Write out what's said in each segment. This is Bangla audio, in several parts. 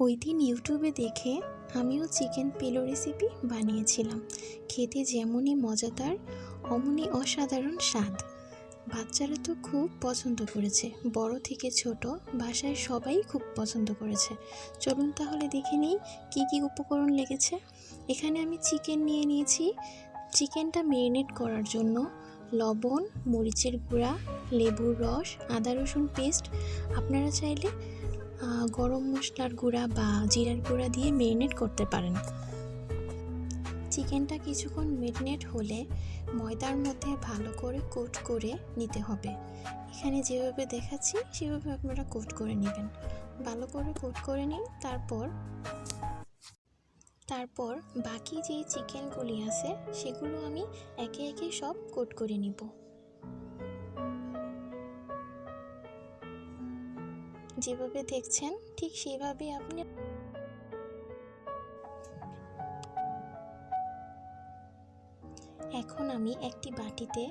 ওই দিন ইউটিউবে দেখে আমিও চিকেন পেলো রেসিপি বানিয়েছিলাম। খেতে যেমনই মজাদার অমনি অসাধারণ স্বাদ। বাচ্চারা তো খুব পছন্দ করেছে, বড় থেকে ছোট বাসায় সবাই খুব পছন্দ করেছে। চলুন তাহলে দেখে নিই কী কী উপকরণ লেগেছে। এখানে আমি চিকেন নিয়ে নিয়েছি। চিকেনটা ম্যারিনেট করার জন্য লবণ, মরিচের গুঁড়া, লেবুর রস, আদা রসুন পেস্ট, আপনারা চাইলে গরম মশলার গুঁড়া বা জিরার গুঁড়া দিয়ে ম্যারিনেট করতে পারেন। চিকেনটা কিছুক্ষণ ম্যারিনেট হলে ময়দার মধ্যে ভালো করে কোট করে নিতে হবে। এখানে যেভাবে দেখাচ্ছি সেভাবে আপনারা কোট করে নেবেন। ভালো করে কোট করে নিন। তারপর বাকি যে চিকেনগুলি আছে সেগুলো আমি একে একে সব কোট করে নিব। যেভাবে দেখছেন ঠিক সেভাবে আপনি এখন আমি একটি বাটিতে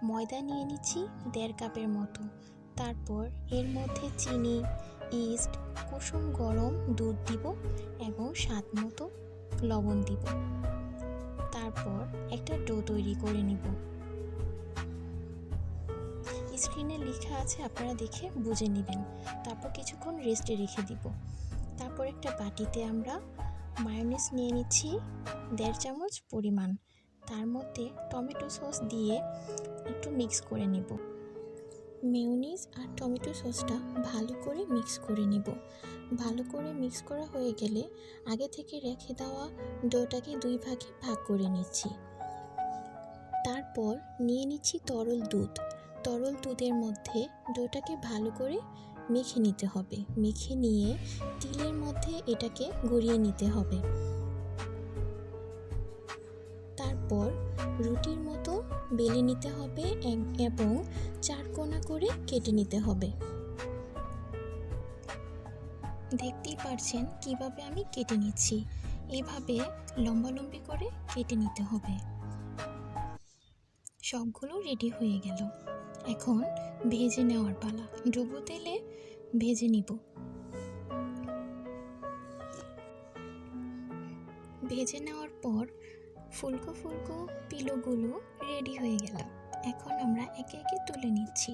ময়দা নিয়ে নিচ্ছি 1.5 কাপের মতো। তারপর এর মধ্যে চিনি, ইস্ট, কুসুম গরম দুধ দিব এবং স্বাদ মতো লবণ দিব। তারপর একটা ডো তৈরি করে নিব। স্ক্রিনে লেখা আছে, আপনারা দেখে বুঝে নেবেন। তারপর কিছুক্ষণ রেস্টে রেখে দিব। তারপর একটা বাটিতে আমরা মায়োনিজ নিয়ে নিচ্ছি 1.5 চামচ পরিমাণ। তার মধ্যে টমেটো সস দিয়ে একটু মিক্স করে নেব। মেয়োনিজ আর টমেটো সসটা ভালো করে মিক্স করে নেব। ভালো করে মিক্স করা হয়ে গেলে আগে থেকে রেখে দেওয়া ডোটাকে 2 ভাগে ভাগ করে নিচ্ছি। তারপর নিয়ে নিচ্ছি তরল দুধ। তরল দুধের মধ্যে ডোটাকে ভালো করে মেখে নিতে হবে। মেখে নিয়ে তিলের মধ্যে এটাকে গড়িয়ে নিতে হবে। তারপর রুটির মতো বেলে নিতে হবে এবং 4 কোণা করে কেটে নিতে হবে। দেখতেই পারছেন কিভাবে আমি কেটে নিচ্ছি। এভাবে লম্বালম্বি করে কেটে নিতে হবে। সবগুলো রেডি হয়ে গেল। এখন ভেজে নেওয়ার পালা। ডুবো তেলে ভেজে নিব। ভেজে নেওয়ার পর ফুলকো ফুলকো পিলোগুলো রেডি হয়ে গেল। এখন আমরা একে একে তুলে নিচ্ছি।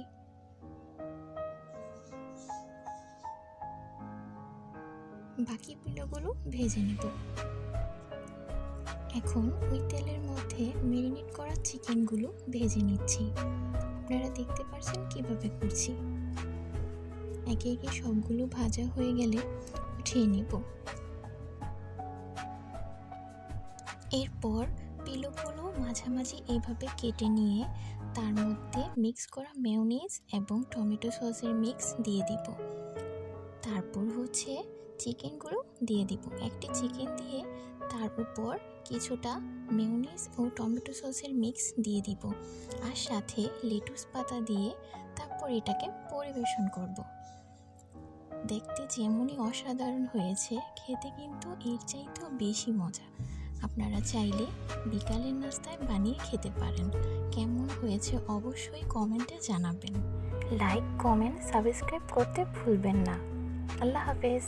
বাকি পিলোগুলো ভেজে নেব। এখন ওই তেলের মধ্যে ম্যারিনেট করা চিকেনগুলো ভেজে নিচ্ছি। আপনারা দেখতে পাচ্ছেন কিভাবে করছি। একে একে সবগুলো ভাজা হয়ে গেলে উঠিয়ে নেব। এরপর পিলোগুলো মাঝামাঝি এইভাবে কেটে নিয়ে তার মধ্যে মিক্স করা মেয়োনিজ এবং টমেটো সসের মিক্স দিয়ে দিব। তারপর চিকেনগুলো দিয়ে দিব। একটি চিকেন দিয়ে তার উপর কিছুটা মেয়োনিজ ও টমেটো সসের মিক্স দিয়ে দিব, আর সাথে লেটুস পাতা দিয়ে তারপর এটাকে পরিবেশন করব। দেখতে যেমনই অসাধারণ হয়েছে, খেতে কিন্তু এর চাইতেও বেশি মজা। আপনারা চাইলে বিকালের নাস্তায় বানিয়ে খেতে পারেন। কেমন হয়েছে অবশ্যই কমেন্টে জানাবেন। লাইক, কমেন্ট, সাবস্ক্রাইব করতে ভুলবেন না। আল্লাহ হাফেজ।